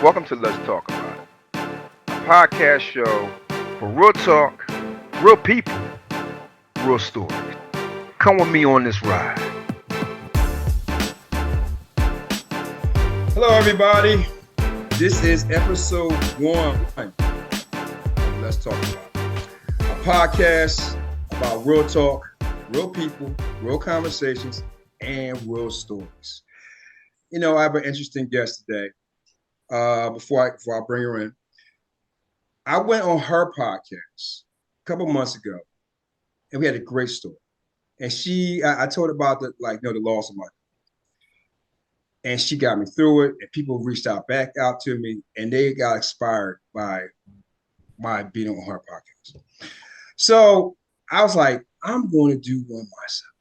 Welcome to Let's Talk About It, a podcast show for real talk, real people, real stories. Come with me on this ride. Hello, everybody. This is episode 1 of Let's Talk About It, a podcast about real talk, real people, real conversations, and real stories. You know, I have an interesting guest today. Before I bring her in, I went on her podcast a couple months ago, and we had a great story. And I told her about the loss of my, and she got me through it. And people reached back out to me, and they got inspired by being on her podcast. So I was like, I'm going to do one myself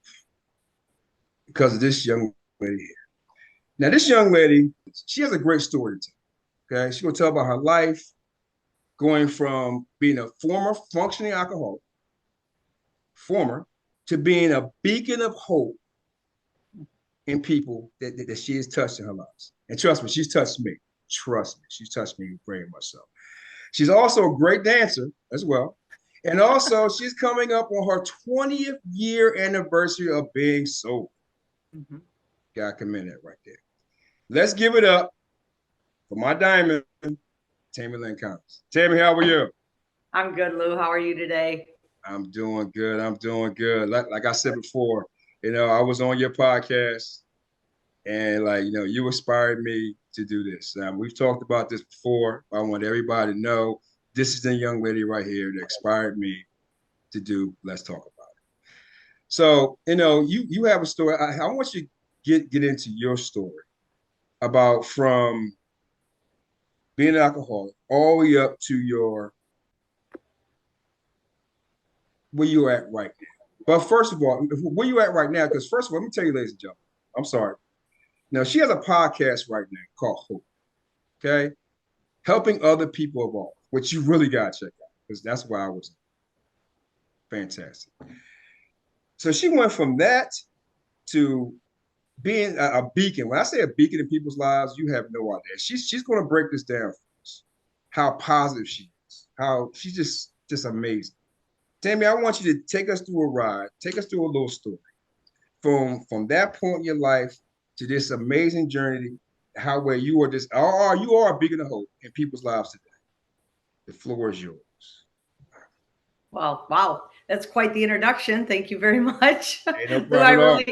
because of this young lady here. Now, this young lady, she has a great story to tell. Okay, she's gonna tell about her life, going from being a former functioning alcoholic, to being a beacon of hope in people that she has touched in her lives. And trust me, she's touched me. Trust me, she's touched me very much so. She's also a great dancer as well. And also, she's coming up on her 20th year anniversary of being sober. Mm-hmm. Gotta commend that right there. Let's give it up for my diamond, Tammy Lynn. Tammy, how are you? I'm good, Lou. How are you today? I'm doing good. Like I said before, I was on your podcast, and you inspired me to do this. We've talked about this before. I want everybody to know this is the young lady right here that inspired me to do Let's Talk About It. So, you have a story. I want you to get into your story about from being an alcoholic all the way up to where you're at right now. But first of all, where you at right now, because first of all, let me tell you, ladies and gentlemen, I'm sorry. Now, she has a podcast right now called Hope, okay? Helping other people evolve, which you really got to check out, because that's why I was fantastic. So she went from that to being a beacon. When I say a beacon in people's lives, you have no idea. She's going to break this down for us, how positive she is, how she's just amazing. Tammy, I want you to take us through a ride, take us through a little story from that point in your life to this amazing journey, where you are you are a beacon of hope in people's lives today. The floor is yours. Well, wow, that's quite the introduction. Thank you very much. Hey, no problem.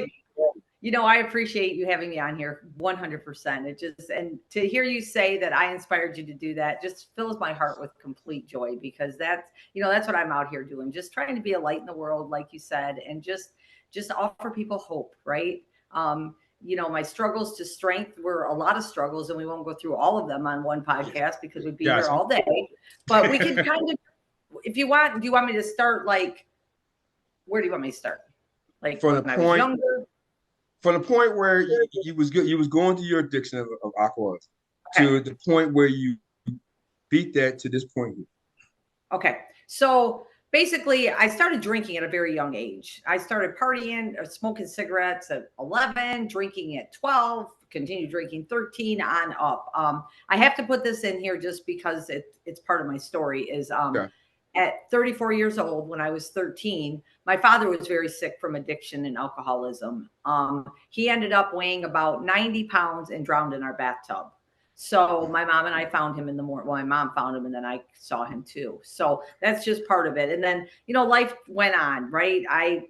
I appreciate you having me on here 100%. And to hear you say that I inspired you to do that just fills my heart with complete joy, because that's what I'm out here doing. Just trying to be a light in the world, like you said, and just offer people hope, right? My struggles to strength were a lot of struggles, and we won't go through all of them on one podcast because we'd be here all day, but we can kind of, if you want, do you want me to start where do you want me to start? From the point, I was younger? From the point where you was going through your addiction of alcoholism, okay, to the point where you beat that to this point here. Okay. So basically, I started drinking at a very young age. I started partying or smoking cigarettes at 11, drinking at 12, continued drinking 13 on up. I have to put this in here just because it's part of my story is okay. At 34 years old, when I was 13, my father was very sick from addiction and alcoholism. He ended up weighing about 90 pounds and drowned in our bathtub. So my mom and I found him in the morning. Well, my mom found him, and then I saw him too. So that's just part of it. And then, life went on, right? I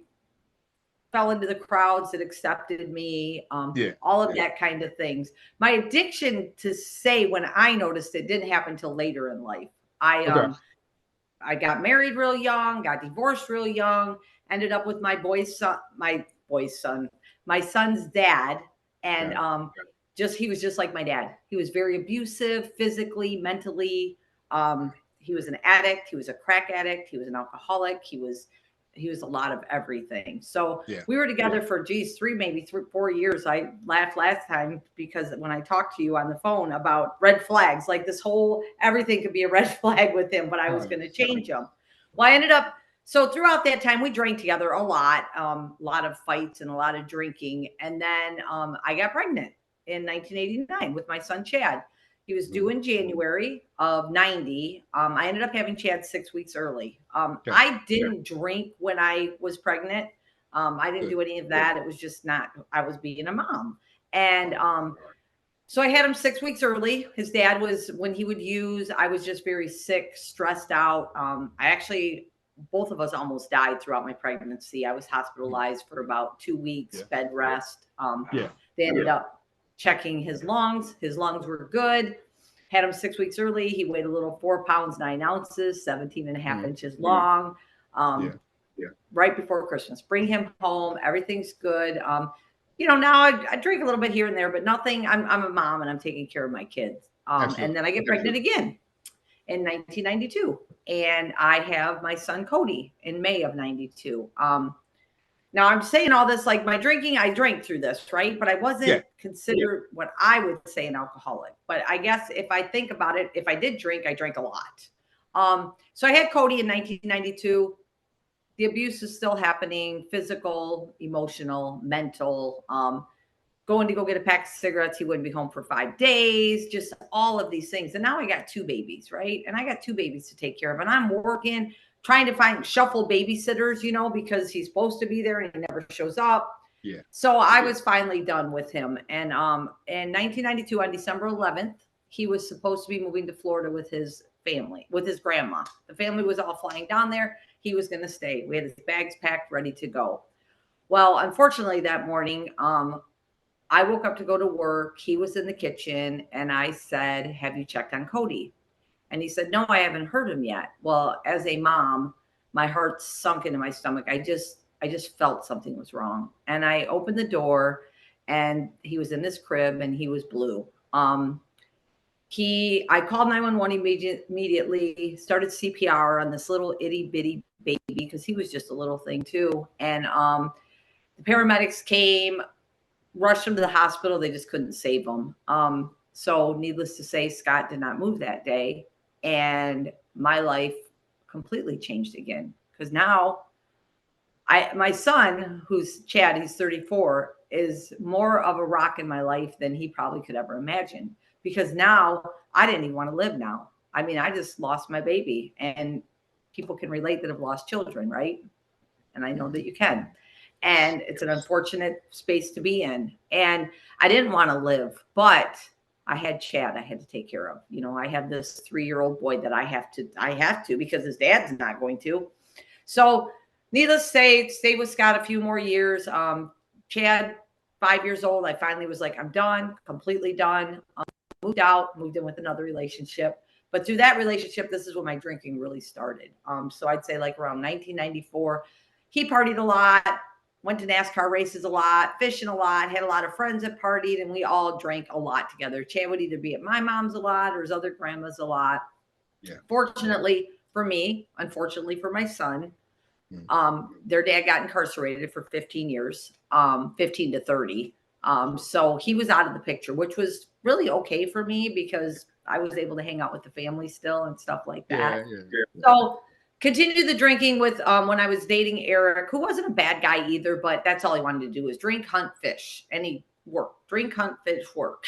fell into the crowds that accepted me, all of that kind of things. My addiction, to say when I noticed it, didn't happen till later in life. I got married real young, got divorced real young, ended up with my son's dad. And he was just like my dad. He was very abusive, physically, mentally. He was an addict. He was a crack addict. He was an alcoholic. He was a lot of everything. So we were together for 4 years. I laughed last time because when I talked to you on the phone about red flags, everything could be a red flag with him, but I was going to change him. Well, so throughout that time, we drank together a lot of fights and a lot of drinking. And then I got pregnant in 1989 with my son, Chad. He was due in January of 90. I ended up having Chad 6 weeks early. I didn't drink when I was pregnant. I didn't do any of that. It was just not, I was being a mom. And so I had him 6 weeks early. His dad was, when he would use, I was just very sick, stressed out. I actually, both of us almost died throughout my pregnancy. I was hospitalized for about 2 weeks, bed rest. They ended up checking his lungs. His lungs were good. Had him 6 weeks early. He weighed a little 4 pounds, 9 ounces, 17 and a half inches long. Right before Christmas. Bring him home. Everything's good. You know, now I drink a little bit here and there, but nothing. I'm a mom and I'm taking care of my kids. And then I get pregnant again in 1992. And I have my son Cody in May of 92. Now I'm saying all this like my drinking, I drank through this, right? But I wasn't considered what I would say an alcoholic. But I guess if I think about it, if I did drink, I drank a lot. So I had Cody in 1992. The abuse is still happening, physical, emotional, mental, going to go get a pack of cigarettes. He wouldn't be home for 5 days, just all of these things. And now I got 2 babies, right? And I got 2 babies to take care of. And I'm working, trying to find shuffle babysitters, you know, because he's supposed to be there and he never shows up. So I was finally done with him. And in 1992, on December 11th, he was supposed to be moving to Florida with his family, with his grandma. The family was all flying down there. He was going to stay. We had his bags packed, ready to go. Well, unfortunately, that morning, I woke up to go to work. He was in the kitchen, and I said, "Have you checked on Cody?" And he said, "No, I haven't heard him yet." Well, as a mom, my heart sunk into my stomach. I just felt something was wrong. And I opened the door, and he was in this crib, and he was blue. I called 911 immediately, started CPR on this little itty bitty baby because he was just a little thing too. And the paramedics came, rushed him to the hospital. They just couldn't save him. So needless to say, Scott did not move that day. And my life completely changed again. Because now my son, who's Chad, he's 34, is more of a rock in my life than he probably could ever imagine. Because now I didn't even want to live now. I mean, I just lost my baby, and people can relate that have lost children, right? And I know that you can. And it's an unfortunate space to be in. And I didn't want to live, but I had Chad I had to take care of. You know, I have this 3-year-old boy that I have to because his dad's not going to. So needless to say, stayed with Scott a few more years. Chad, 5 years old, I finally was like, I'm done, completely done. Moved out, moved in with another relationship. But through that relationship, this is when my drinking really started. So I'd say like around 1994, he partied a lot, went to NASCAR races a lot, fishing a lot, had a lot of friends that partied, and we all drank a lot together. Chad would either be at my mom's a lot or his other grandma's a lot. Fortunately for me, unfortunately for my son, their dad got incarcerated for 15 years, 15 to 30. So he was out of the picture, which was really okay for me because I was able to hang out with the family still and stuff like that. So continued the drinking with when I was dating Eric, who wasn't a bad guy either, but that's all he wanted to do was drink, hunt, fish, and he worked. Drink, hunt, fish, work.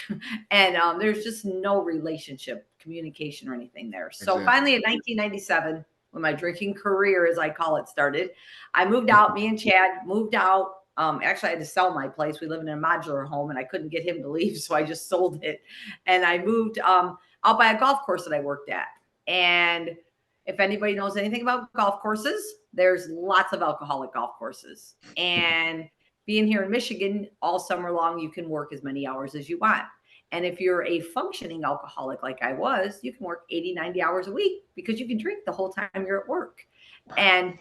And there's just no relationship, communication, or anything there. So finally in 1997, when my drinking career, as I call it, started, I moved out. Me and Chad moved out. Actually, I had to sell my place. We live in a modular home, and I couldn't get him to leave, so I just sold it. And I moved out by a golf course that I worked at. And if anybody knows anything about golf courses, there's lots of alcoholic golf courses. And being here in Michigan all summer long, you can work as many hours as you want. And if you're a functioning alcoholic like I was, you can work 80, 90 hours a week because you can drink the whole time you're at work. And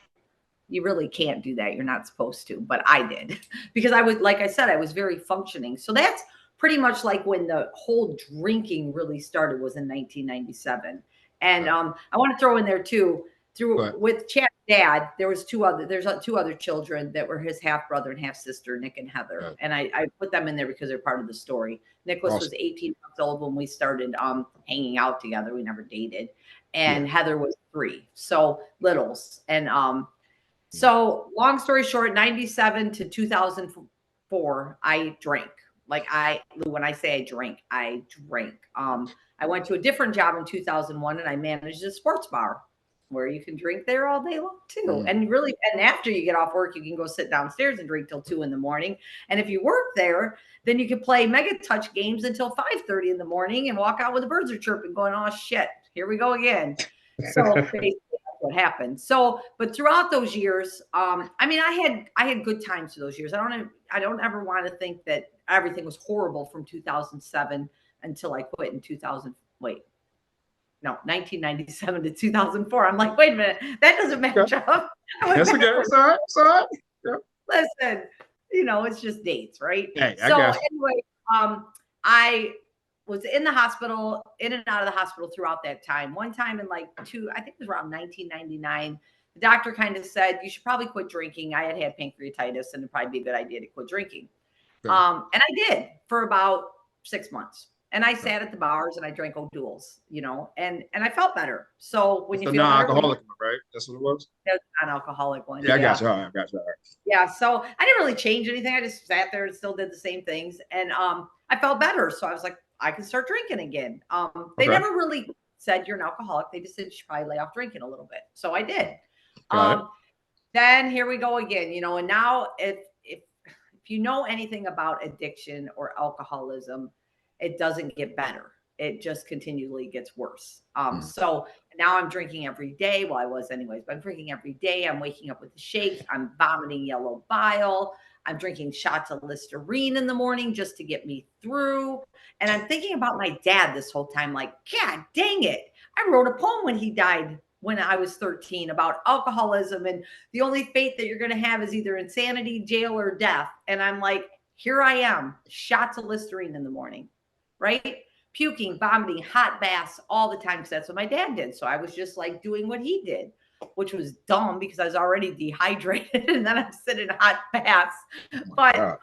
you really can't do that. You're not supposed to, but I did because I was, like I said, I was very functioning. So that's pretty much like when the whole drinking really started was in 1997. And I want to throw in there too, with Chad's dad, there's two other children that were his half brother and half sister, Nick and Heather. And I put them in there because they're part of the story. Nicholas was 18 months old when we started hanging out together. We never dated. And Heather was 3. So littles. And so long story short, 97 to 2004, I drank. Like when I say I drank. I went to a different job in 2001 and I managed a sports bar where you can drink there all day long too. And really, and after you get off work, you can go sit downstairs and drink till 2 in the morning. And if you work there, then you can play Mega Touch games until 5:30 in the morning and walk out with the birds are chirping going, oh shit, here we go again. So basically that's what happened. So, but throughout those years, I mean, I had good times through those years. I don't ever want to think that everything was horrible from 2007 until I quit in 1997 to 2004. I'm like, wait a minute, that doesn't match up. That's okay. It's all right. It's all right. Yeah. Listen, it's just dates, right? Hey, anyway, I was in the hospital, in and out of the hospital throughout that time. One time in I think it was around 1999, the doctor kind of said, you should probably quit drinking. I had pancreatitis and it'd probably be a good idea to quit drinking. Okay. And I did for about 6 months. And I sat at the bars and I drank O'Doul's, and I felt better. So when you feel non-alcoholic one, right? That's what it was? That was a non-alcoholic one. Yeah, I got you. All right, I got you. All right. Yeah, so I didn't really change anything. I just sat there and still did the same things. And I felt better. So I was like, I can start drinking again. They never really said you're an alcoholic. They just said you should probably lay off drinking a little bit. So I did. Then here we go again, and now if you know anything about addiction or alcoholism, it doesn't get better. It just continually gets worse. So now I'm drinking every day. Well, I was anyways, but I'm drinking every day. I'm waking up with the shakes. I'm vomiting yellow bile. I'm drinking shots of Listerine in the morning just to get me through. And I'm thinking about my dad this whole time, like, God dang it. I wrote a poem when he died when I was 13 about alcoholism. And the only fate that you're going to have is either insanity, jail, or death. And I'm like, here I am, shots of Listerine in the morning, right? Puking, vomiting, hot baths all the time because that's what my dad did. So I was just like doing what he did, which was dumb because I was already dehydrated and then I'm sitting in hot baths. But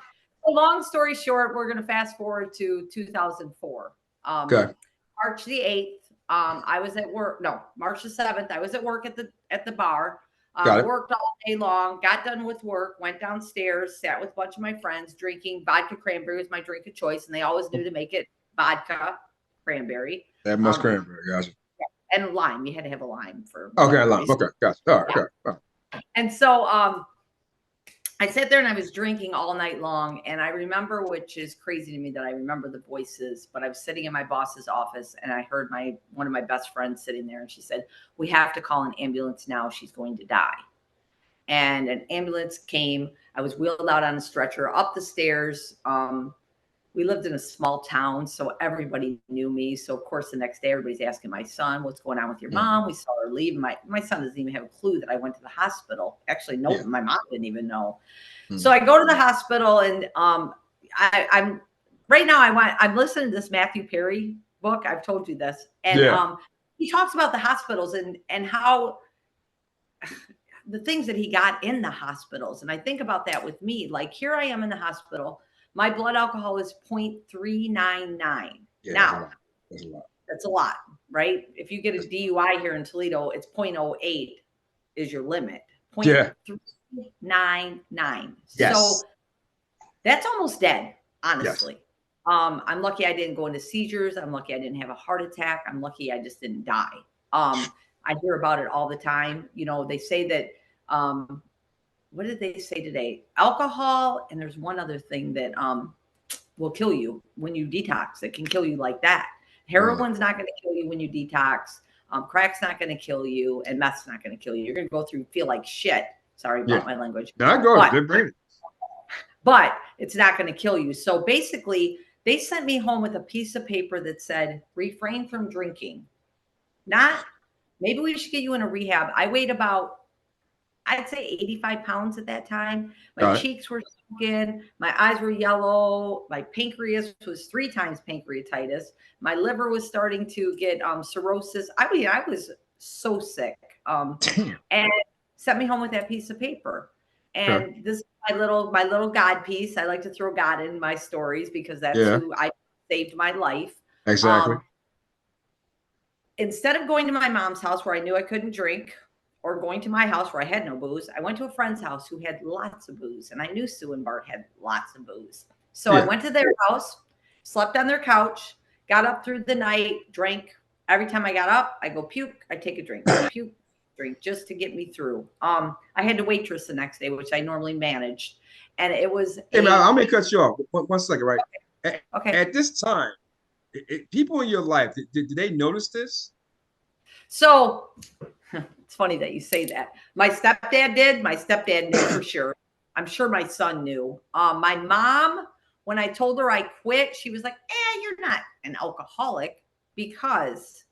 long story short, we're going to fast forward to 2004. March the 8th, I was at work. No, March the 7th, I was at work at the bar. Worked all day long, got done with work, went downstairs, sat with a bunch of my friends, drinking vodka cranberry was my drink of choice. And they always knew to make it vodka cranberry. That much cranberry, gotcha. And lime. You had to have a lime for. Okay, lime. Okay, gotcha. All right, all right. And so I sat there and I was drinking all night long. And I remember, which is crazy to me that I remember the voices, but I was sitting in my boss's office and I heard one of my best friends sitting there and she said, we have to call an ambulance now. She's going to die. And an ambulance came. I was wheeled out on a stretcher up the stairs. We lived in a small town, so everybody knew me. So, of course, the next day, everybody's asking my son, what's going on with your mom? We saw her leave. My son doesn't even have a clue that I went to the hospital. Actually, no, my mom didn't even know. So I go to the hospital, and I'm right now, I'm listening to this Matthew Perry book. I've told you this. And he talks about the hospitals and how the things that he got in the hospitals. And I think about that with me. Like, here I am in the hospital. My blood alcohol is 0.399. Yeah, now, that's a lot, right? If you get a DUI here in Toledo, it's 0.08 is your limit. 0.399. Yes. So that's almost dead, honestly. Yes. I'm lucky I didn't go into seizures. I'm lucky I didn't have a heart attack. I'm lucky I just didn't die. I hear about it all the time. They say that what did they say today? Alcohol, and there's one other thing that will kill you when you detox. It can kill you like that. Heroin's not going to kill you when you detox. Crack's not going to kill you, and meth's not going to kill you. You're going to go through, feel like shit. Sorry about my language. No, go ahead. But it's not going to kill you. So basically, they sent me home with a piece of paper that said, refrain from drinking. Not, maybe we should get you in a rehab. I weighed about, I'd say 85 pounds at that time. My cheeks were sunken. My eyes were yellow. My pancreas was 3 times pancreatitis. My liver was starting to get cirrhosis. I mean, I was so sick. And sent me home with that piece of paper. And this is my little God piece. I like to throw God in my stories because that's who I saved my life. Exactly. Instead of going to my mom's house where I knew I couldn't drink, or going to my house where I had no booze, I went to a friend's house who had lots of booze. And I knew Sue and Bart had lots of booze. So I went to their house, slept on their couch, got up through the night, drank. Every time I got up, I go puke, I take a drink, puke, drink, just to get me through. I had to waitress the next day, which I normally managed. And it was Hey, man, I'm gonna cut you off. One second, right? okay. At this time, people in your life, did they notice this? So it's funny that you say that. My stepdad did. My stepdad knew for sure. I'm sure my son knew. My mom, when I told her I quit, she was like, you're not an alcoholic, because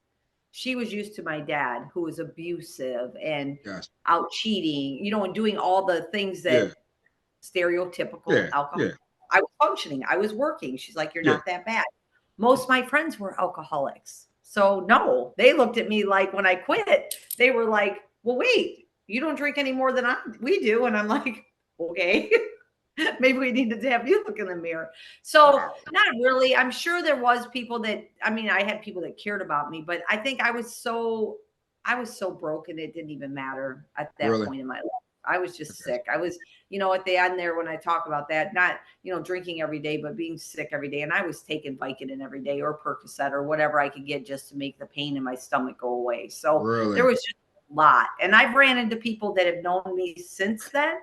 she was used to my dad, who was abusive and out cheating, and doing all the things that stereotypical alcohol. I was functioning. I was working. She's like, you're not that bad. Most of my friends were alcoholics. So no, they looked at me like, when I quit, they were like, well, wait, you don't drink any more than we do. And I'm like, okay, maybe we need to have you look in the mirror. So not really. I'm sure there was people that, I had people that cared about me, but I think I was so broken. It didn't even matter at that point in my life. I was just sick. I was, at the end there, when I talk about that, not, drinking every day, but being sick every day. And I was taking Vicodin every day, or Percocet, or whatever I could get, just to make the pain in my stomach go away. So there was just a lot. And I've ran into people that have known me since then.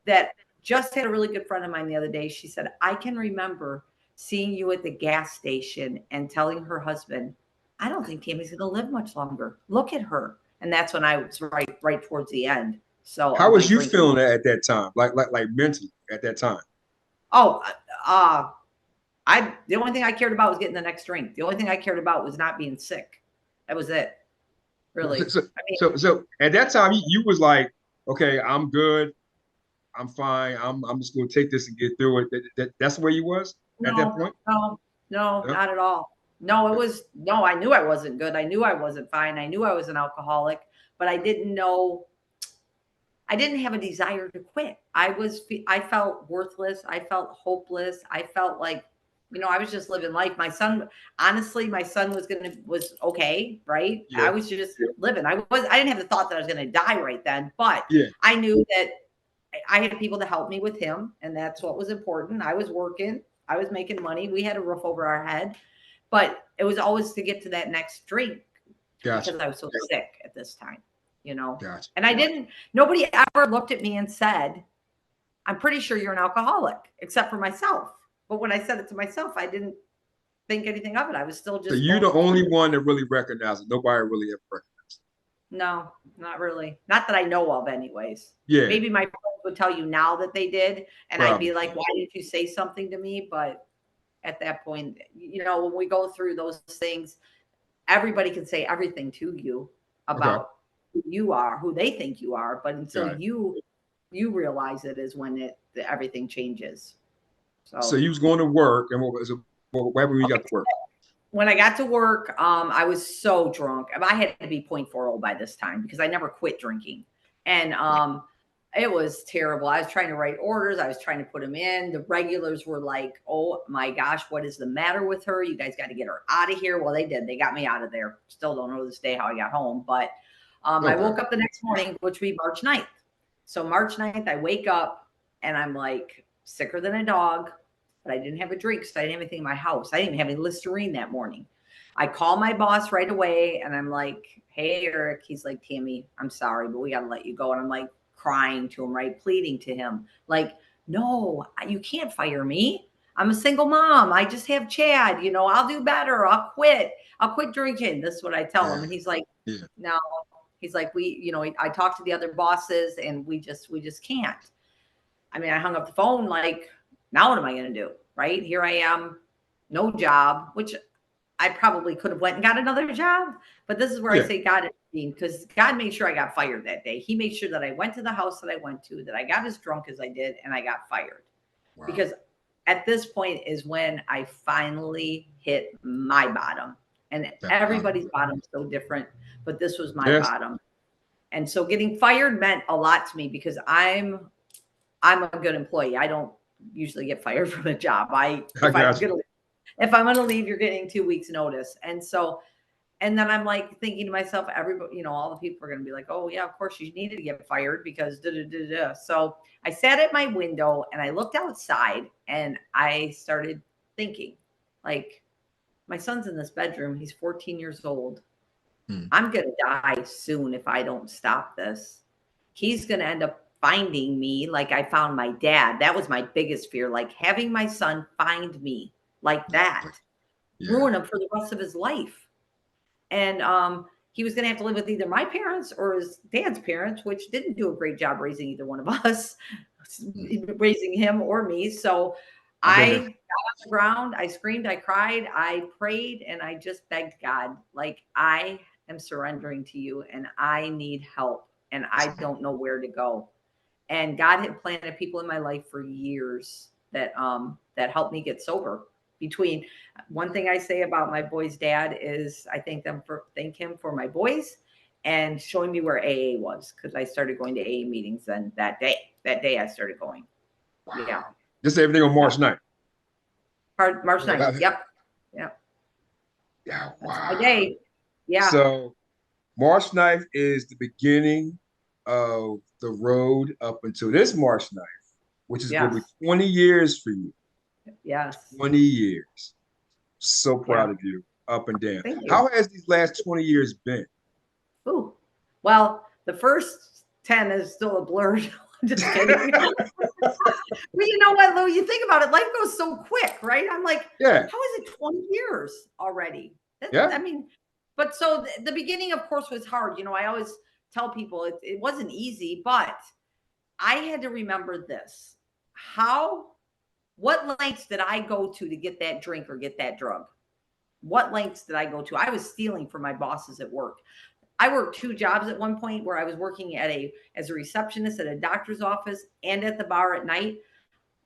That just had a really good friend of mine the other day. She said, I can remember seeing you at the gas station and telling her husband, I don't think Tammy's going to live much longer. Look at her. And that's when I was right towards the end. So how was you feeling at that time? Like mentally at that time? Oh, the only thing I cared about was getting the next drink. The only thing I cared about was not being sick. That was it. Really. So at that time, you was like, okay, I'm good. I'm fine. I'm just going to take this and get through it. That's where you was at that point? No, not at all. No, I knew I wasn't good. I knew I wasn't fine. I knew I was an alcoholic, but I didn't know. I didn't have a desire to quit. I felt worthless. I felt hopeless. I felt like, I was just living life. My son, honestly, was okay. Right. I was just living. I didn't have the thought that I was going to die right then, but I knew that I had people to help me with him. And that's what was important. I was working. I was making money. We had a roof over our head, but it was always to get to that next drink because I was so sick at this time. And nobody ever looked at me and said, I'm pretty sure you're an alcoholic, except for myself. But when I said it to myself, I didn't think anything of it. I was still just. So you're the only one that really recognized it. Nobody really ever recognized it. No, not really. Not that I know of anyways. Yeah. Maybe my friends would tell you now that they did. And I'd be like, why didn't you say something to me? But at that point, when we go through those things, everybody can say everything to you about who you are, who they think you are, but until you realize it is when everything changes. So you was going to work, and what happened when you got to work? When I got to work, I was so drunk. I had to be 0.40 by this time because I never quit drinking, and it was terrible. I was trying to write orders. I was trying to put them in. The regulars were like, "Oh my gosh, what is the matter with her? You guys got to get her out of here." Well, they did. They got me out of there. Still don't know to this day how I got home, but. I woke up the next morning, which would be March 9th. So March 9th, I wake up and I'm like sicker than a dog, but I didn't have a drink because I didn't have anything in my house. I didn't even have any Listerine that morning. I call my boss right away and I'm like, hey, Eric. He's like, Tammy, I'm sorry, but we got to let you go. And I'm like crying to him, right? Pleading to him. Like, no, you can't fire me. I'm a single mom. I just have Chad. I'll do better. I'll quit. I'll quit drinking. This is what I tell him. And he's like, no. He's like, I talked to the other bosses and we just can't. I hung up the phone like, now what am I going to do? Right? Here I am, no job, which I probably could have went and got another job. But this is where I say God intervened, because God made sure I got fired that day. He made sure that I went to the house that I went to, that I got as drunk as I did, and I got fired. Wow. Because at this point is when I finally hit my bottom. And everybody's bottom is so different, but this was my bottom. And so getting fired meant a lot to me because I'm a good employee. I don't usually get fired from a job. If I'm going to leave, you're getting 2 weeks notice. And so And then I'm like thinking to myself, everybody, all the people are going to be like, oh yeah, of course you needed to get fired because da da da da. So I sat at my window and I looked outside and I started thinking, like, my son's in this bedroom. He's 14 years old. I'm going to die soon if I don't stop this. He's going to end up finding me like I found my dad. That was my biggest fear, like having my son find me like that, ruin him for the rest of his life. And he was going to have to live with either my parents or his dad's parents, which didn't do a great job raising either one of us, raising him or me. So I got on the ground, I screamed, I cried, I prayed, and I just begged God, like, I am surrendering to you and I need help and I don't know where to go. And God had planted people in my life for years that helped me get sober. Between one thing I say about my boy's dad is I thank him for my boys and showing me where AA was, because I started going to AA meetings. And that day I started going. Wow. Yeah. Just everything on March 9th. March 9th. Yep. Yeah. Wow. That's my day. Yeah. So March 9th is the beginning of the road up until this March 9th, which is going to be 20 years for you. Yes. 20 years. So proud of you, up and down. Thank you. How has these last 20 years been? Ooh, well, the first 10 is still a blur. I'm just kidding. Well, you know what, Lou? You think about it, life goes so quick, right? I'm like, how is it 20 years already? I mean, but so the beginning, of course, was hard. I always tell people it wasn't easy, but I had to remember this. What lengths did I go to get that drink or get that drug? What lengths did I go to? I was stealing from my bosses at work. I worked 2 jobs at one point where I was working as a receptionist at a doctor's office and at the bar at night.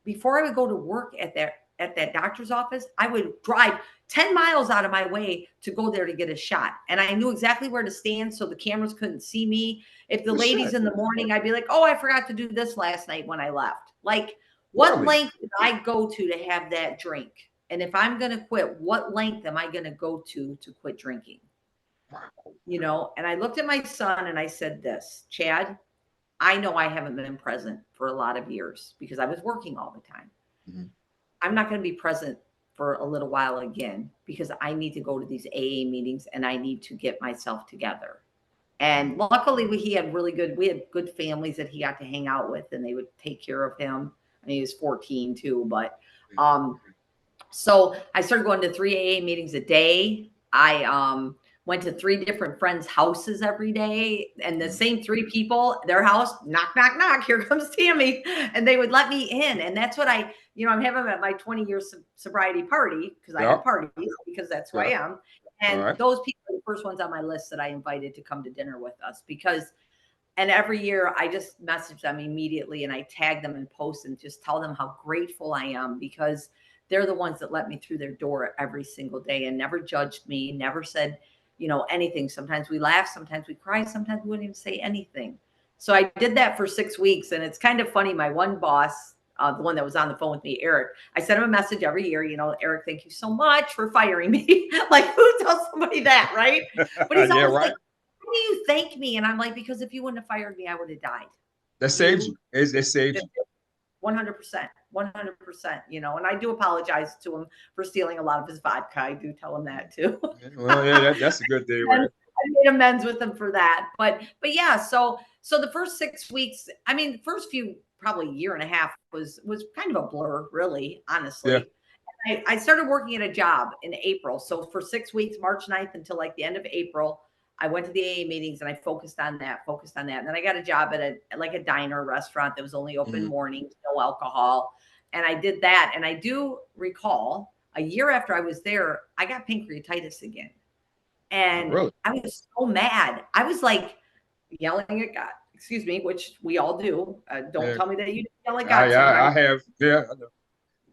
Before I would go to work at that doctor's office, I would drive 10 miles out of my way to go there to get a shot. And I knew exactly where to stand so the cameras couldn't see me. If the ladies in the morning, I'd be like, oh, I forgot to do this last night when I left. Like, what length did I go to have that drink? And if I'm going to quit, what length am I going to go to quit drinking? And I looked at my son and I said this, Chad, I know I haven't been present for a lot of years because I was working all the time. Mm-hmm. I'm not going to be present for a little while again because I need to go to these AA meetings and I need to get myself together. And luckily we had good families that he got to hang out with and they would take care of him. And he was 14 too, but so I started going to 3 AA meetings a day. I went to 3 different friends' houses every day, and the same 3 people, their house, knock, knock, knock, here comes Tammy, and they would let me in. And that's what I'm having at my 20-year sobriety party, because I have parties, because that's who I am. And those people are the first ones on my list that I invited to come to dinner with us, and every year I just message them immediately and I tag them and post and just tell them how grateful I am, because they're the ones that let me through their door every single day and never judged me, never said, anything. Sometimes we laugh, sometimes we cry, sometimes we wouldn't even say anything. So I did that for 6 weeks. And it's kind of funny. My one boss, the one that was on the phone with me, Eric, I sent him a message every year, Eric, thank you so much for firing me. Like, who tells somebody that, right? But he's always like, how do you thank me? And I'm like, because if you wouldn't have fired me, I would have died. That saves you. It saves you. 100%, and I do apologize to him for stealing a lot of his vodka. I do tell him that too. Well, yeah, that's a good thing, right? I made amends with him for that. But yeah, so the first 6 weeks, the first few, probably year and a half was kind of a blur, really, honestly. Yeah. I started working at a job in April. So for 6 weeks, March 9th until like the end of April, I went to the AA meetings and I focused on that. And then I got a job at a diner restaurant that was only open mornings, no alcohol. And I did that. And I do recall a year after I was there, I got pancreatitis again. And I was so mad. I was like yelling at God, excuse me, which we all do. Don't tell me that you yell at God. I have. Yeah, I know.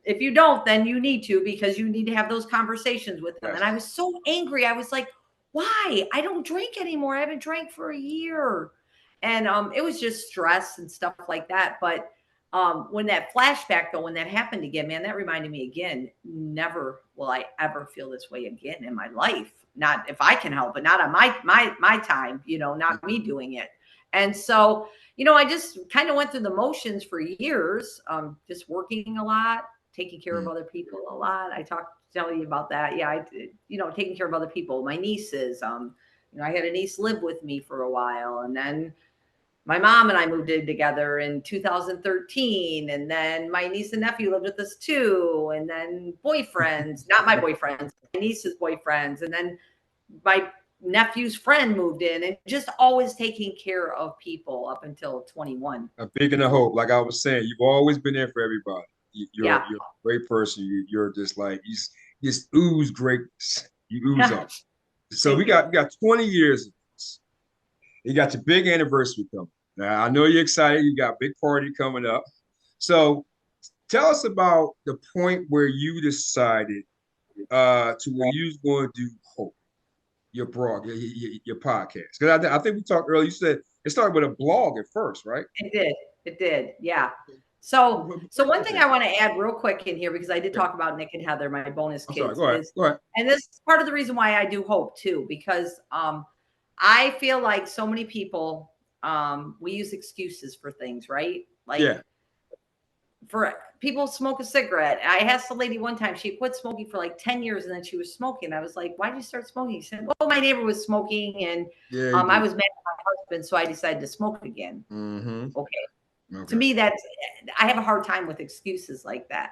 If you don't, then you need to, because you need to have those conversations with them. And I was so angry. I was like, why? I don't drink anymore. I haven't drank for a year. And it was just stress and stuff like that. But When that flashback though, when that happened again, man, that reminded me again, never will I ever feel this way again in my life. Not if I can help it, not on my time, you know, not me doing it. And so, you know, I just kind of went through the motions for years, just working a lot, taking care of other people a lot. I tell you about that. Yeah, you know, taking care of other people, my nieces. You know, I had a niece live with me for a while, and then my mom and I moved in together in 2013, and then my niece and nephew lived with us too, and then boyfriends, not my boyfriends, my niece's boyfriends, and then my nephew's friend moved in, and just always taking care of people up until 21. A beacon of hope. Like I was saying, you've always been there for everybody. You're Yeah. a great person. You're just like you just ooze greatness. You ooze up. So we got 20 years of this. You got your big anniversary coming. Now I know you're excited. You got a big party coming up. So tell us about the point where you decided to where you was going to do Hope, your blog, your podcast. Because I think we talked earlier. You said it started with a blog at first, right? It did. It did. Yeah. So one thing I want to add real quick in here, because I did talk about Nick and Heather, my bonus kids, Go ahead. And this is part of the reason why I do Hope too, because I feel like so many people, we use excuses for things, right? Like for people smoke a cigarette. I asked the lady one time, she quit smoking for like 10 years and then she was smoking. I was like, why did you start smoking? She said, well, my neighbor was smoking and I was mad at my husband, so I decided to smoke again. Okay. To me, I have a hard time with excuses like that.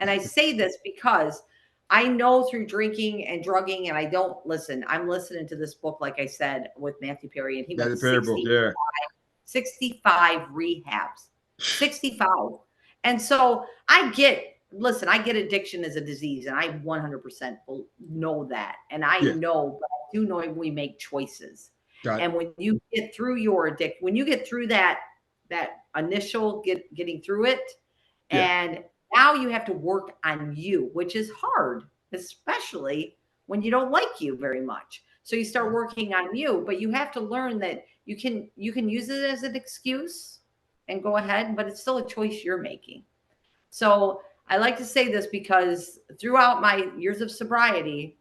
And I say this because I know through drinking and drugging, and I'm listening to this book, like I said, with Matthew Perry, and he went 65 rehabs, 65. And so I get addiction as a disease, and I 100% know that. And I know, but I do know we make choices. And when you get through your addiction, when you get through that initial getting through it, and now you have to work on you, which is hard, especially when you don't like you very much. So you start working on you, but you have to learn that you can use it as an excuse and go ahead, but it's still a choice you're making. So I like to say this because throughout my years of sobriety,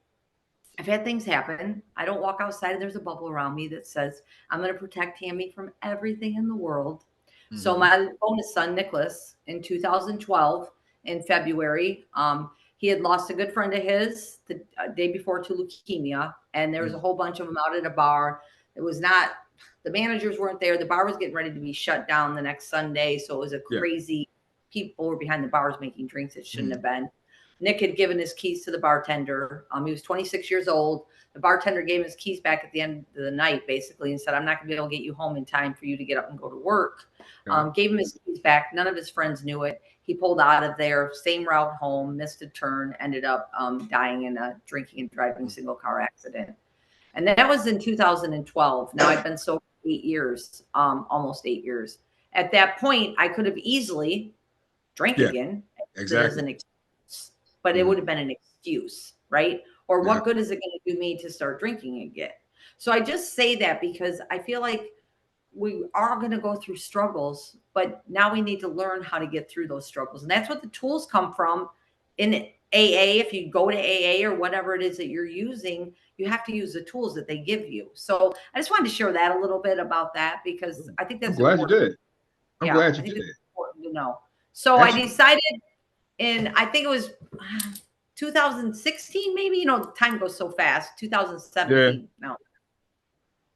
I've had things happen. I don't walk outside and there's a bubble around me that says I'm going to protect Tammy from everything in the world. So my bonus son, Nicholas, in 2012, in February, he had lost a good friend of his the day before to leukemia. And there was a whole bunch of them out at a bar. It was not, the managers weren't there. The bar was getting ready to be shut down the next Sunday. So it was a crazy, people were behind the bars making drinks it shouldn't have been. Nick had given his keys to the bartender. He was 26 years old. The bartender gave him his keys back at the end of the night, basically, and said, I'm not going to be able to get you home in time for you to get up and go to work. Gave him his keys back. None of his friends knew it. He pulled out of there, same route home, missed a turn, ended up dying in a drinking and driving single car accident. And that was in 2012. Now I've been sober 8 years, almost 8 years. At that point, I could have easily drank again. Exactly. But it would have been an excuse, right? Or what good is it going to do me to start drinking again? So I just say that because I feel like we are going to go through struggles, but now we need to learn how to get through those struggles. And that's what the tools come from in AA. If you go to AA or whatever it is that you're using, you have to use the tools that they give you. So I just wanted to share that a little bit about that because I think that's important. You did. I'm glad you did. It's important to know. So I decided I think it was 2016, maybe, you know, time goes so fast, 2017.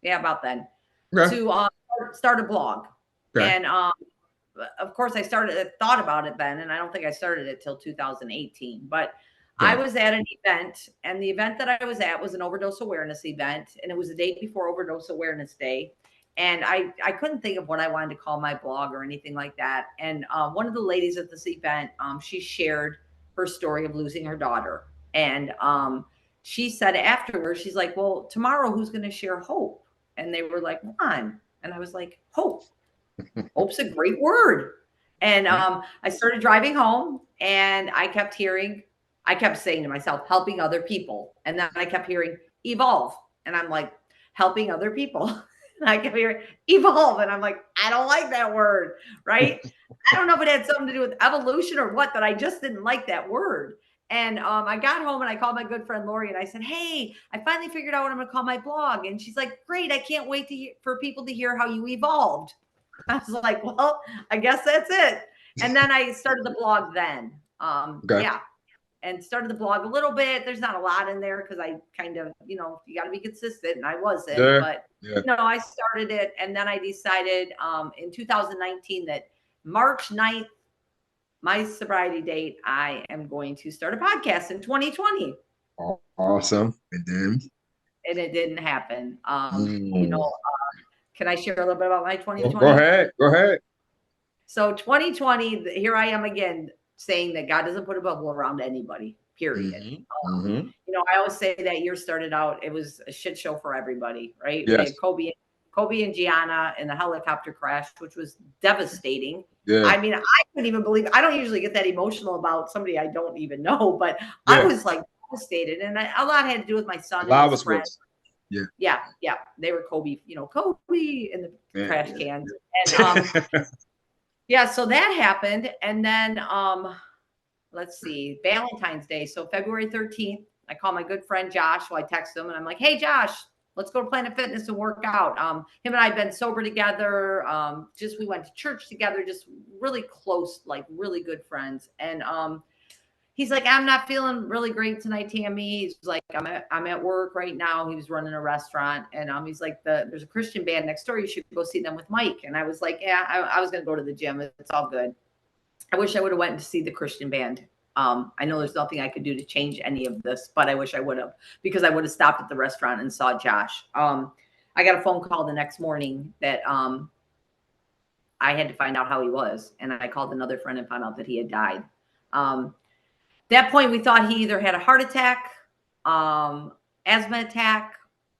About then. To start a blog. And of course I thought about it then, and I don't think I started it till 2018, but I was at an event, and the event that I was at was an overdose awareness event, and it was the day before Overdose Awareness Day. And I couldn't think of what I wanted to call my blog or anything like that. And one of the ladies at this event, she shared her story of losing her daughter. And she said afterwards, she's like, well, tomorrow who's going to share hope? And they were like, Ron. And I was like, hope. Hope's a great word. And I started driving home, and I kept saying to myself, helping other people. And then I kept hearing evolve. And I'm like, helping other people. And I kept hearing evolve. And I'm like, I don't like that word, right? I don't know if it had something to do with evolution or what, but I just didn't like that word. And I got home and I called my good friend Lori and I said, hey, I finally figured out what I'm going to call my blog. And she's like, great. I can't wait for people to hear how you evolved. I was like, well, I guess that's it. And then I started the blog then. Okay. Yeah. And started the blog a little bit. There's not a lot in there because I kind of, you got to be consistent. And I wasn't. Yeah. But, Yeah. I started it. And then I decided in 2019 that March 9th, my sobriety date, I am going to start a podcast in 2020. Awesome. And then? And it didn't happen. Can I share a little bit about my 2020? Go ahead. So 2020, here I am again saying that God doesn't put a bubble around anybody, period. I always say that year started out, it was a shit show for everybody, right? Yes. We had Kobe and Gianna in the helicopter crash, which was devastating. Yeah. I mean, I couldn't even believe, I don't usually get that emotional about somebody I don't even know, but I was like devastated. And a lot had to do with my son and his friends. Yeah. They were Kobe in the trash cans. And so that happened. And then let's see, Valentine's Day. So February 13th, I call my good friend Josh. I text him and I'm like, hey Josh, let's go to Planet Fitness and work out. Him and I have been sober together. We went to church together, just really close, like really good friends. And he's like, I'm not feeling really great tonight, Tammy. He's like, I'm at work right now. He was running a restaurant. And he's like, there's a Christian band next door. You should go see them with Mike. And I was like, yeah, I was going to go to the gym. It's all good. I wish I would have went to see the Christian band. I know there's nothing I could do to change any of this, but I wish I would have, because I would have stopped at the restaurant and saw Josh. I got a phone call the next morning that I had to find out how he was. And I called another friend and found out that he had died. That point, we thought he either had a heart attack, asthma attack,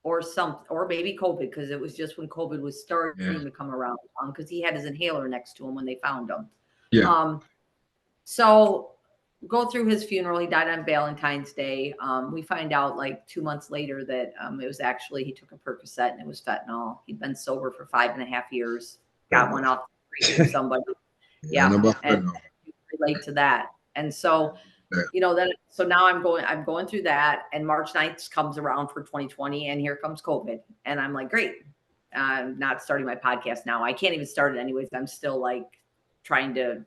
or maybe COVID, because it was just when COVID was starting to come around, because he had his inhaler next to him when they found him. Yeah. So go through his funeral. He died on Valentine's Day. We find out like 2 months later that it was actually, he took a Percocet and it was fentanyl. He'd been sober for 5.5 years. Got one off from somebody. And relate to that. And so, so now I'm going through that, and March 9th comes around for 2020, and here comes COVID. And I'm like, great. I'm not starting my podcast now. I can't even start it anyways. I'm still like trying to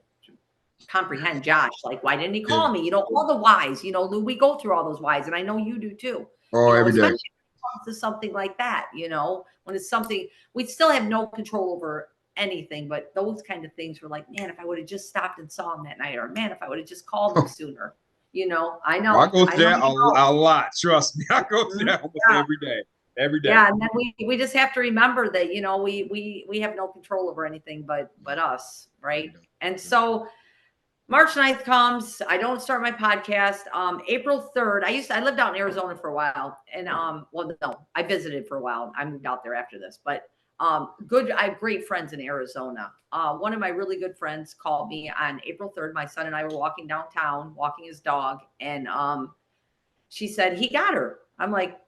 comprehend Josh. Like, why didn't he call me? All the whys, Lou, we go through all those whys, and I know you do too. Every day. Especially when it comes to something like that, when it's something we still have no control over anything, but those kind of things were like, man, if I would have just stopped and saw him that night, or man, if I would have just called him sooner, I know. I go through that a lot. Trust me. I go through that almost every day. Yeah. And then we just have to remember that, we have no control over anything but us. Right. And so March 9th comes, I don't start my podcast. April 3rd, I lived out in Arizona for a while, and I visited for a while. I moved out there after this, but I have great friends in Arizona. One of my really good friends called me on April 3rd. My son and I were walking downtown, walking his dog. And she said, he got her. I'm like,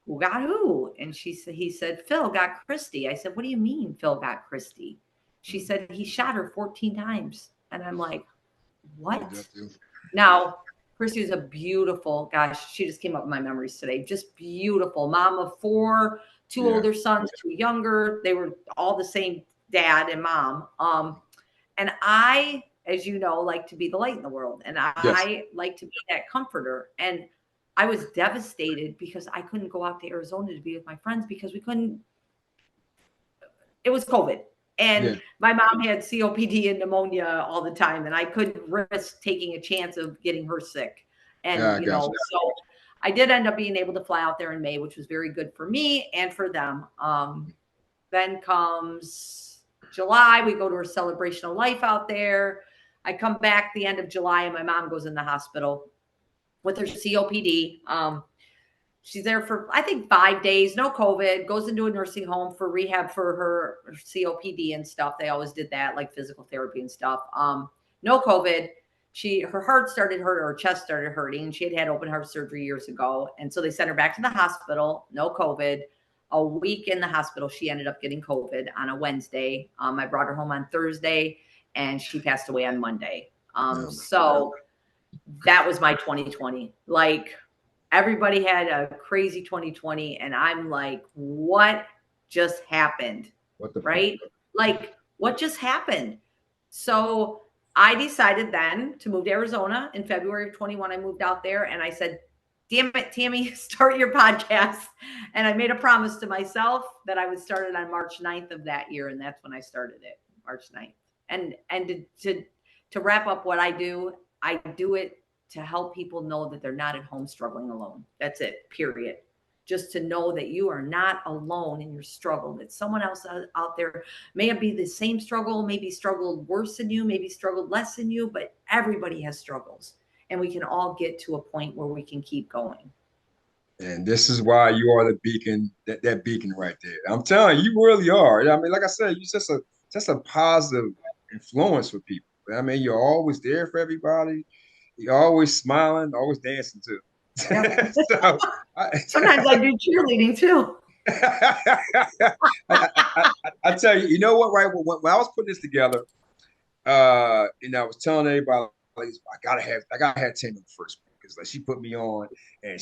who got who? And he said, Phil got Christy. I said, what do you mean Phil got Christy? She said, he shot her 14 times. And I'm like, what? Now, Christy was a beautiful, she just came up in my memories today. Just beautiful mom of 4, 2 older sons, 2 younger. They were all the same dad and mom. And I, as you know, like to be the light in the world. And I like to be that comforter. And I was devastated because I couldn't go out to Arizona to be with my friends because we couldn't. It was COVID. And my mom had COPD and pneumonia all the time. And I couldn't risk taking a chance of getting her sick. And, so I did end up being able to fly out there in May, which was very good for me and for them. Then comes July. We go to her celebration of life out there. I come back the end of July, and my mom goes in the hospital with her COPD. She's there for, I think, 5 days, no COVID, goes into a nursing home for rehab for her COPD and stuff. They always did that, like physical therapy and stuff. No COVID. Her heart started hurting, her chest started hurting. She had open heart surgery years ago. And so they sent her back to the hospital, no COVID. a week in the hospital. She ended up getting COVID on a Wednesday. I brought her home on Thursday, and she passed away on Monday. So that was my 2020. Like, everybody had a crazy 2020, and I'm like, what just happened? Right? Like, what just happened? So I decided then to move to Arizona in February of 21. I moved out there, and I said, damn it, Tammy, start your podcast. And I made a promise to myself that I would start it on March 9th of that year. And that's when I started it, March 9th. And to wrap up what I do it to help people know that they're not at home struggling alone. That's it, period. Just to know that you are not alone in your struggle, that someone else out there may be the same struggle, maybe struggled worse than you, maybe struggled less than you, but everybody has struggles. And we can all get to a point where we can keep going. And this is why you are the beacon, that beacon right there. I'm telling you, you really are. I mean, like I said, you're just a positive influence for people. I mean, you're always there for everybody. You're always smiling, always dancing too. Yeah. Sometimes I do cheerleading too. I tell you, you know what? Right when I was putting this together, I was telling everybody, like, I gotta have Tammy first because like she put me on, and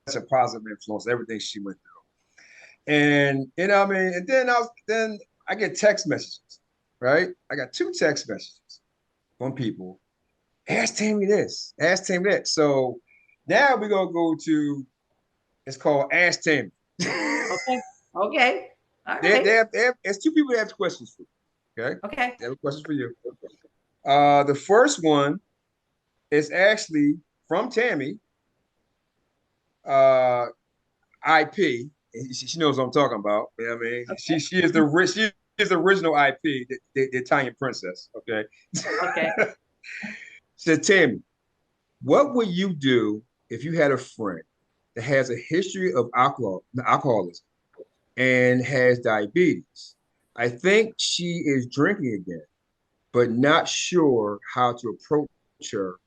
that's a positive influence. Everything she went through, and what I mean, and then I get text messages, right? I got 2 text messages from people. Ask Tammy this, ask Tammy that. So now we're gonna go to, it's called Ask Tammy. Okay. All right. It's 2 people that have questions for you. Okay. Okay. They have questions for you. The first one is actually from Tammy, IP. She knows what I'm talking about. You know what I mean? Okay. She is the original IP, the Italian princess. Okay. Okay. Said, Tammy, what would you do if you had a friend that has a history of alcoholism and has diabetes? I think she is drinking again, but not sure how to approach her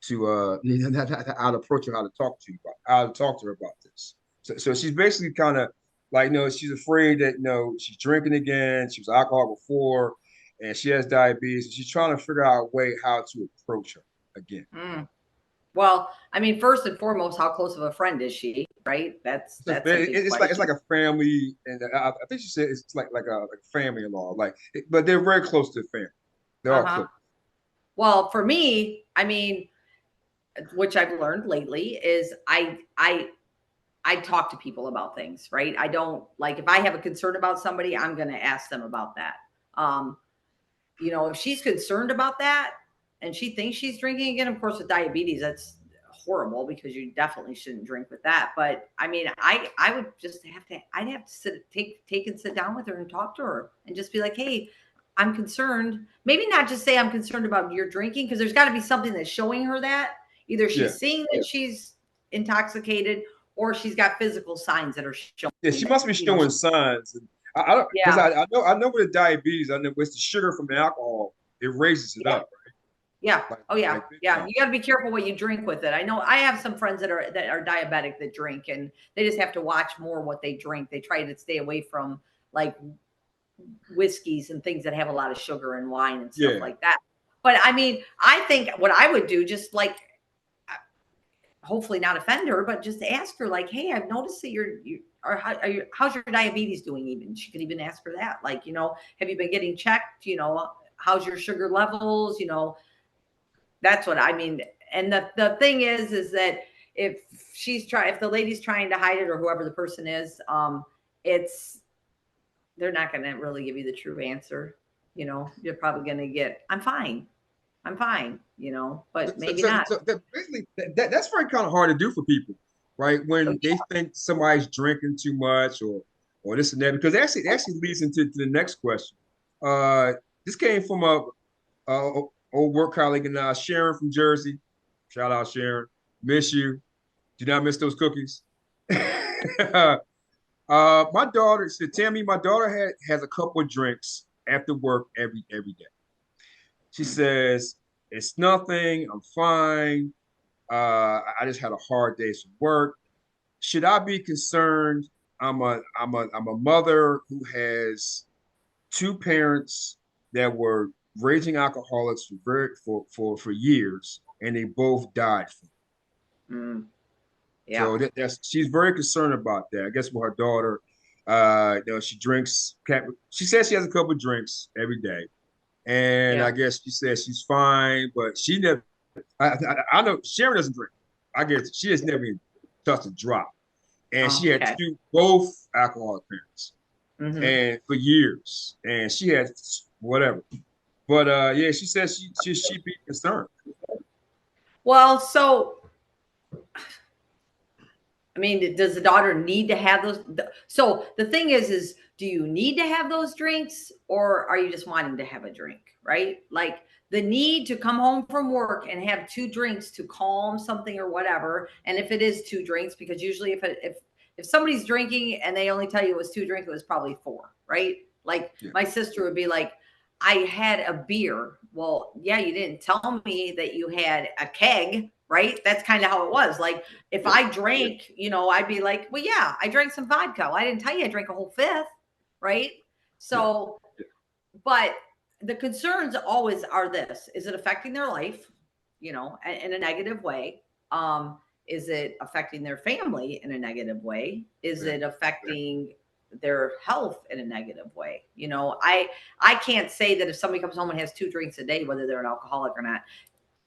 how to approach her, how to talk to her about this. So she's basically kind of like, she's afraid that, she's drinking again. She was alcohol before, and she has diabetes. And she's trying to figure out a way how to approach her again. Well, I mean, first and foremost, how close of a friend is she? Right? It's like a family, and I think she said it's like a family-in-law. But they're very close to the family. They're all close. Well, for me, I mean, which I've learned lately is I talk to people about things, right? I don't, like, if I have a concern about somebody, I'm going to ask them about that. If she's concerned about that and she thinks she's drinking again, of course, with diabetes, that's horrible because you definitely shouldn't drink with that. But I mean, I would just I'd have to sit down with her and talk to her and just be like, hey, I'm concerned. Maybe not just say I'm concerned about your drinking, because there's got to be something that's showing her that. Either she's seeing that she's intoxicated, or she's got physical signs that are showing. Yeah, she must be showing signs. I don't, because I know with the diabetes, I know it's the sugar from the alcohol. It raises it up, right? Yeah. You got to be careful what you drink with it. I know I have some friends that are diabetic that drink, and they just have to watch more what they drink. They try to stay away from like whiskeys and things that have a lot of sugar and wine and stuff like that. But I mean, I think what I would do, just like, hopefully not offend her, but just ask her, like, hey, I've noticed that how's your diabetes doing? Even she could even ask her that, like, have you been getting checked? How's your sugar levels? That's what I mean. And the thing is that if the lady's trying to hide it, or whoever the person is, they're not going to really give you the true answer. You're probably going to get, I'm fine, but maybe not. So basically, that's very kind of hard to do for people, right? When they think somebody's drinking too much or this and that, because it actually leads into the next question. This came from a old work colleague, and Sharon from Jersey. Shout out, Sharon. Miss you. Do not miss those cookies. My daughter said, Tammy, my daughter has a couple of drinks after work every day. She says, it's nothing, I'm fine. I just had a hard day from work. Should I be concerned I'm a mother who has two parents that were raging alcoholics for years, and they both died from it. Mm, yeah. So that's she's very concerned about that. I guess with her daughter, she drinks. She says she has a couple of drinks every day, and Yeah. I guess she says she's fine, but she never. I know Sharon doesn't drink. I guess she has never even touched a drop, and she had Okay. both alcoholic parents, Hmm. and for years, and she had whatever. But yeah, she says she'd be concerned. Well, so I mean, does the daughter need to have those? So the thing is do you need to have those drinks, or are you just wanting to have a drink, right? Like the need to come home from work and have two drinks to calm something or whatever. And if it is two drinks, because usually if somebody's drinking and they only tell you it was two drinks, it was probably four, right? Like Yeah. my sister would be like, I had a beer. Well, yeah, you didn't tell me that you had a keg, right? That's kind of how it was. Like if I drank, I'd be like, well, yeah, I drank some vodka. I didn't tell you I drank a whole fifth, right? So, but the concerns always are this: is it affecting their life, in a negative way? Is it affecting their family in a negative way? Is it affecting their health in a negative way? I can't say that if somebody comes home and has two drinks a day, whether they're an alcoholic or not.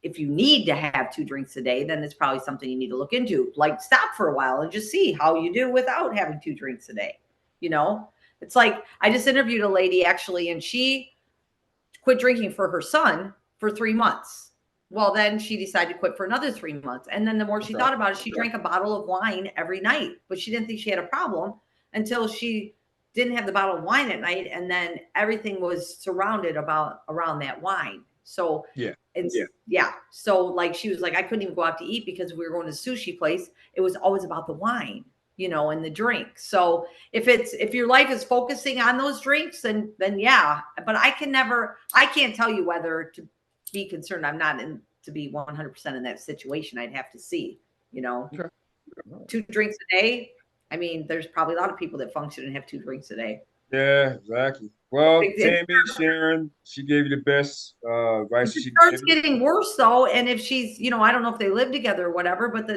If you need to have two drinks a day, then it's probably something you need to look into. Like stop for a while and just see how you do without having two drinks a day. It's like I just interviewed a lady actually, and she quit drinking for her son for 3 months. Well, then she decided to quit for another 3 months. And then the more she thought about it, she drank a bottle of wine every night, but she didn't think she had a problem until she didn't have the bottle of wine at night. And then everything was surrounded around that wine. So So like she was like, I couldn't even go out to eat because we were going to sushi place. It was always about the wine, and the drink. So if your life is focusing on those drinks, then yeah. But I can't tell you whether to be concerned. I'm not to be 100% in that situation. I'd have to see, Okay. two drinks a day. I mean, there's probably a lot of people that function and have two drinks a day. Yeah, exactly. Well, Tammy, Sharon, she gave you the best advice If it she can starts give you. getting worse though, and if she's, I don't know if they live together or whatever, but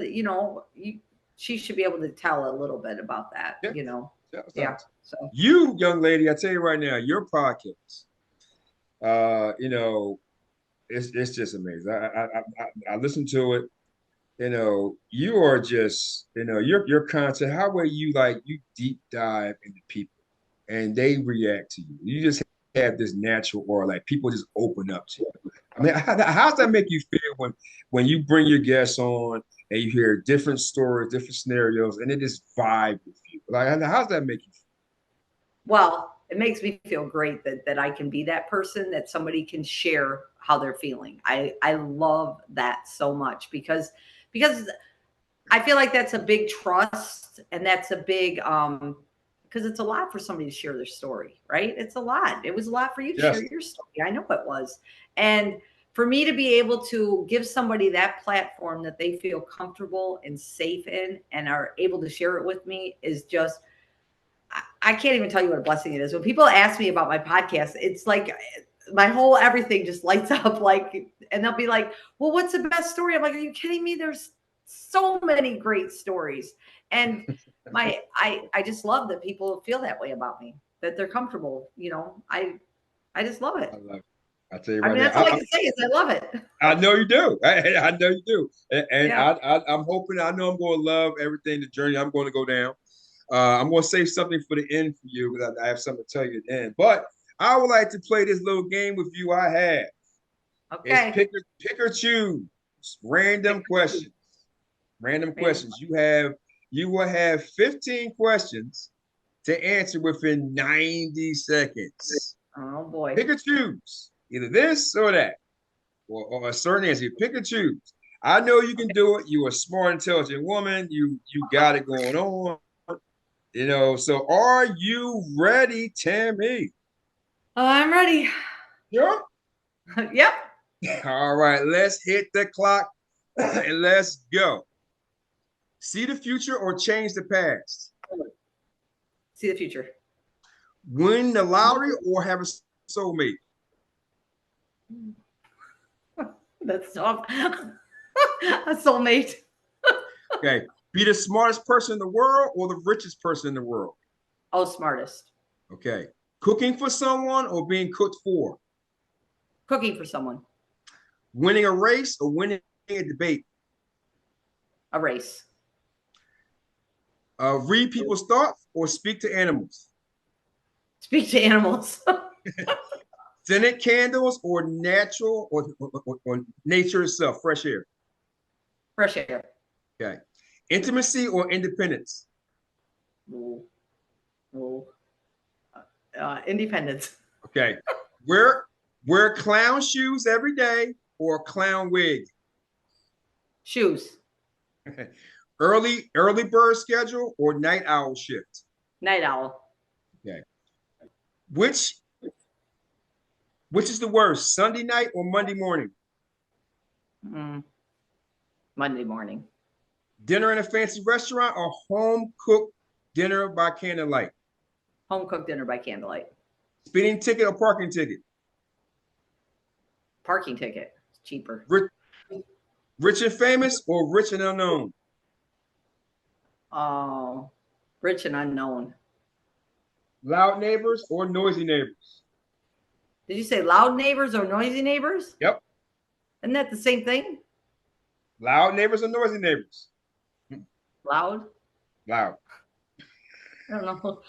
she should be able to tell a little bit about that, Yeah. So You, young lady, I tell you right now, your podcast, it's just amazing. I listen to it. You are just, your content, how way you deep dive into people and they react to you. You just have this natural aura, like people just open up to you. I mean, how's that make you feel when you bring your guests on and you hear different stories, different scenarios, and they just vibe with you? Like, how's that make you feel? well, it makes me feel great that I can be that person that somebody can share how they're feeling. I love that so much because I feel like that's a big trust, and that's a big because it's a lot for somebody to share their story, right? It's a lot. It was a lot for you to share Yes. your story. I know it was. And for me to be able to give somebody that platform that they feel comfortable and safe in and are able to share it with me is just I can't even tell you what a blessing it is. When people ask me about my podcast, it's like my whole everything just lights up and they'll be like, well, what's the best story? I'm like, are you kidding me? There's so many great stories. And I just love that people feel that way about me, that they're comfortable. I just love it. I love it. I tell you I right mean, now, that's all I can say is I love it. I know you do. I know you do. And Yeah. I'm hoping, I know I'm going to love everything, the journey I'm going to go down. I'm going to save something for the end for you because I have something to tell you at the end. But I would like to play this little game with you I have. It's Okay. pick or choose. Random questions. Random questions. You will have 15 questions to answer within 90 seconds. Oh boy. Pick or choose. Either this or that. Or a certain answer. Pick or choose. I know you can do it. You're a smart, intelligent woman. You got it going on. So are you ready, Tammy? I'm ready. Sure. Yep. All right, let's hit the clock and let's go. See the future or change the past? See the future. Win the lottery or have a soulmate? That's tough. A soulmate. Okay. Be the smartest person in the world or the richest person in the world? Oh, smartest. Okay. Cooking for someone or being cooked for? Cooking for someone. Winning a race or winning a debate? A race. Read people's thoughts or speak to animals? Speak to animals. Scented candles or natural or nature itself, fresh air? Fresh air. Okay. Intimacy or independence? Ooh. Ooh. Independence. Okay. Wear clown shoes every day or a clown wig? Shoes. Early bird schedule or night owl shift? Night owl. Okay. Which is the worst, Sunday night or Monday morning? Monday morning. Dinner in a fancy restaurant or home cooked dinner by candlelight? Home cooked dinner by candlelight. Speeding ticket or parking ticket? Parking ticket. It's cheaper. Rich and famous or rich and unknown? Oh, rich and unknown. Loud neighbors or noisy neighbors? Did you say loud neighbors or noisy neighbors? Yep. Isn't that the same thing? Loud neighbors or noisy neighbors? Loud? Loud. I don't know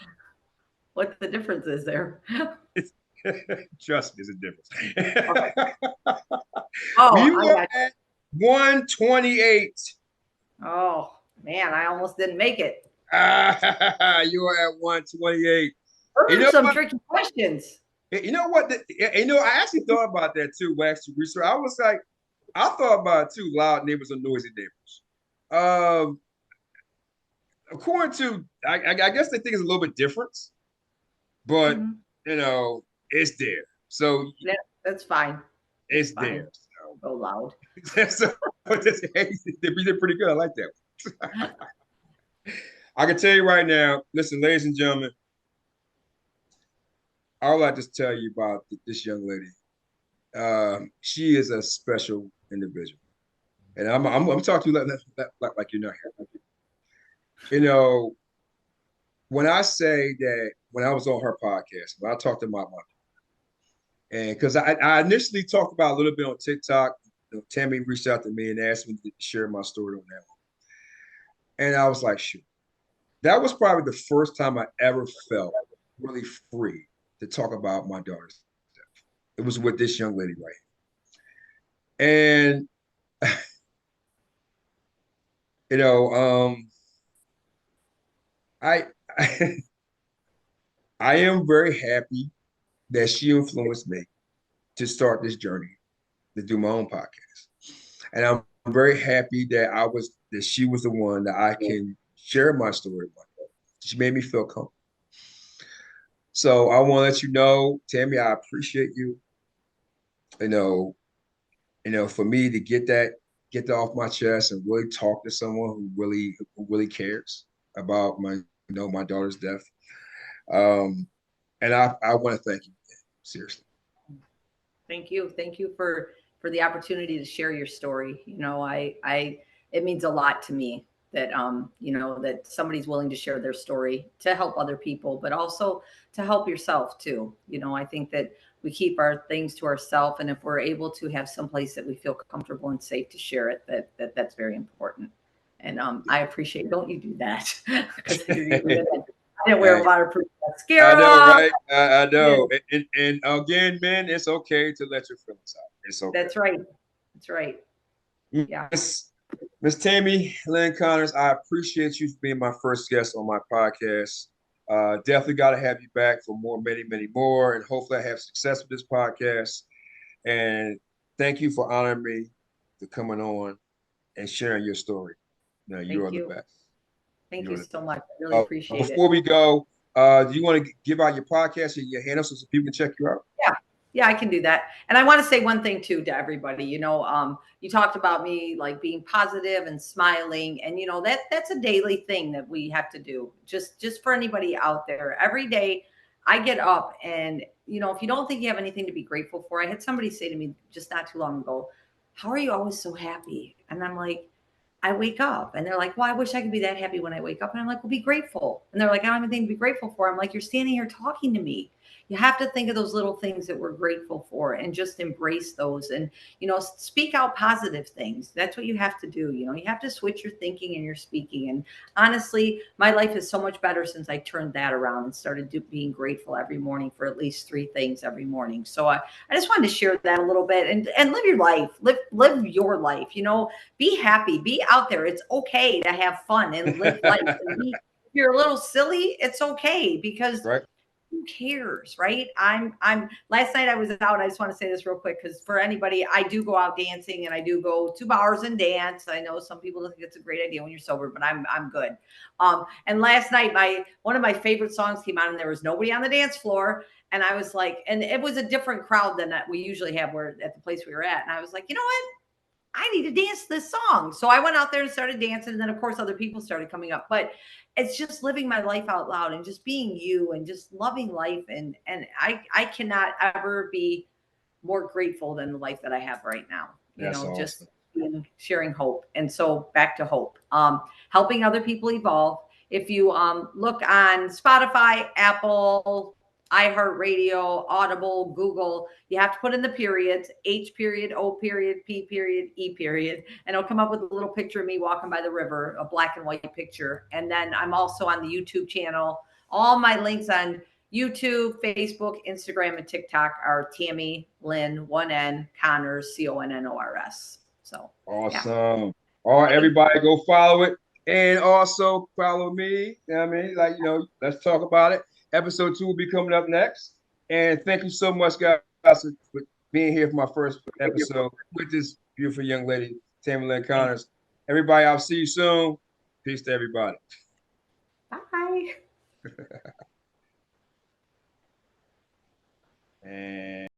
what the difference is there. Trust me, there's a difference. Okay. Oh, We were at 128. Oh, man, I almost didn't make it. You are at 128. Those You are know some what? tricky questions. You know what? I actually thought about that too. When I actually research, I was like, I thought about it too. Loud neighbors or noisy neighbors. According to, I guess they think it's a little bit different, but it's there. So Yeah, that's fine. it's fine. there. So. Go loud. So they're pretty good. I like that. I can tell you right now. Listen, ladies and gentlemen, I would like to tell you about this young lady. She is a special individual, and I'm talking to you like you're not here. You know, when I say that when I was on her podcast, when I talked about my and because I initially talked about a little bit on TikTok, Tammy reached out to me and asked me to share my story on that one, and I was like, shoot, that was probably the first time I ever felt really free to talk about my daughter's death. It was with this young lady right here. And I I am very happy that she influenced me to start this journey to do my own podcast. And I'm very happy that she was the one that I can share my story with. She made me feel comfortable. So I want to let you know, Tammy, I appreciate you. For me to get that off my chest and really talk to someone who really cares about my daughter's death. And I want to thank you, seriously. Thank you for the opportunity to share your story. It means a lot to me that that somebody's willing to share their story to help other people, but also to help yourself too. I think that we keep our things to ourselves, and if we're able to have some place that we feel comfortable and safe to share it, that's very important. And I appreciate. Don't you do that? Because I didn't wear waterproof mascara. I know, right? I know. And again, man, it's okay to let your feelings out. It's okay. That's right. That's right. Yeah. Miss Tammy Lynn Connors, I appreciate you for being my first guest on my podcast. Definitely got to have you back for many, many more. And hopefully I have success with this podcast. And thank you for honoring me for coming on and sharing your story. You are the best. Thank you so much. I really appreciate it. Before we go, do you want to give out your podcast and your handle so people can check you out? Yeah. Yeah, I can do that. And I want to say one thing too to everybody. You talked about me like being positive and smiling, and that's a daily thing that we have to do. Just for anybody out there, every day I get up, and if you don't think you have anything to be grateful for, I had somebody say to me just not too long ago, "How are you always so happy?" And I'm like, I wake up, and they're like, "Well, I wish I could be that happy when I wake up." And I'm like, "Well, be grateful." And they're like, "I don't have anything to be grateful for." I'm like, "You're standing here talking to me." You have to think of those little things that we're grateful for and just embrace those, and speak out positive things. That's what you have to do. You have to switch your thinking and your speaking. And honestly, my life is so much better since I turned that around and started being grateful every morning for at least three things every morning. So I just wanted to share that a little bit, and live your life. Live your life. Be happy, be out there. It's okay to have fun and live life. If you're a little silly, it's okay, because Right. who cares, right? I'm last night I was out. I just want to say this real quick, because for anybody, I do go out dancing, and I do go to bars and dance. I know some people think it's a great idea when you're sober, but I'm good. And last night one of my favorite songs came on, and there was nobody on the dance floor. And I was like, and it was a different crowd than that we usually have where at the place we were at. And I was like, you know what? I need to dance this song. So I went out there and started dancing. And then, of course, other people started coming up. But it's just living my life out loud and just being you and just loving life. And I cannot ever be more grateful than the life that I have right now. That's Just awesome. sharing hope. And so back to hope, helping other people evolve. If you look on Spotify, Apple, iHeartRadio, Audible, Google, you have to put in the periods, H period, O period, P period, E period, and it'll come up with a little picture of me walking by the river, a black and white picture. And then I'm also on the YouTube channel. All my links on YouTube, Facebook, Instagram, and TikTok are Tammy Lynn, 1N, Connors, Connors. So, yeah. Awesome. All right, everybody go follow it. And also follow me. You know what I mean? Like, let's talk about it. Episode 2 will be coming up next. And thank you so much, guys, for being here for my first episode with this beautiful young lady, Tammy Lynn Connors. Everybody, I'll see you soon. Peace to everybody. Bye. And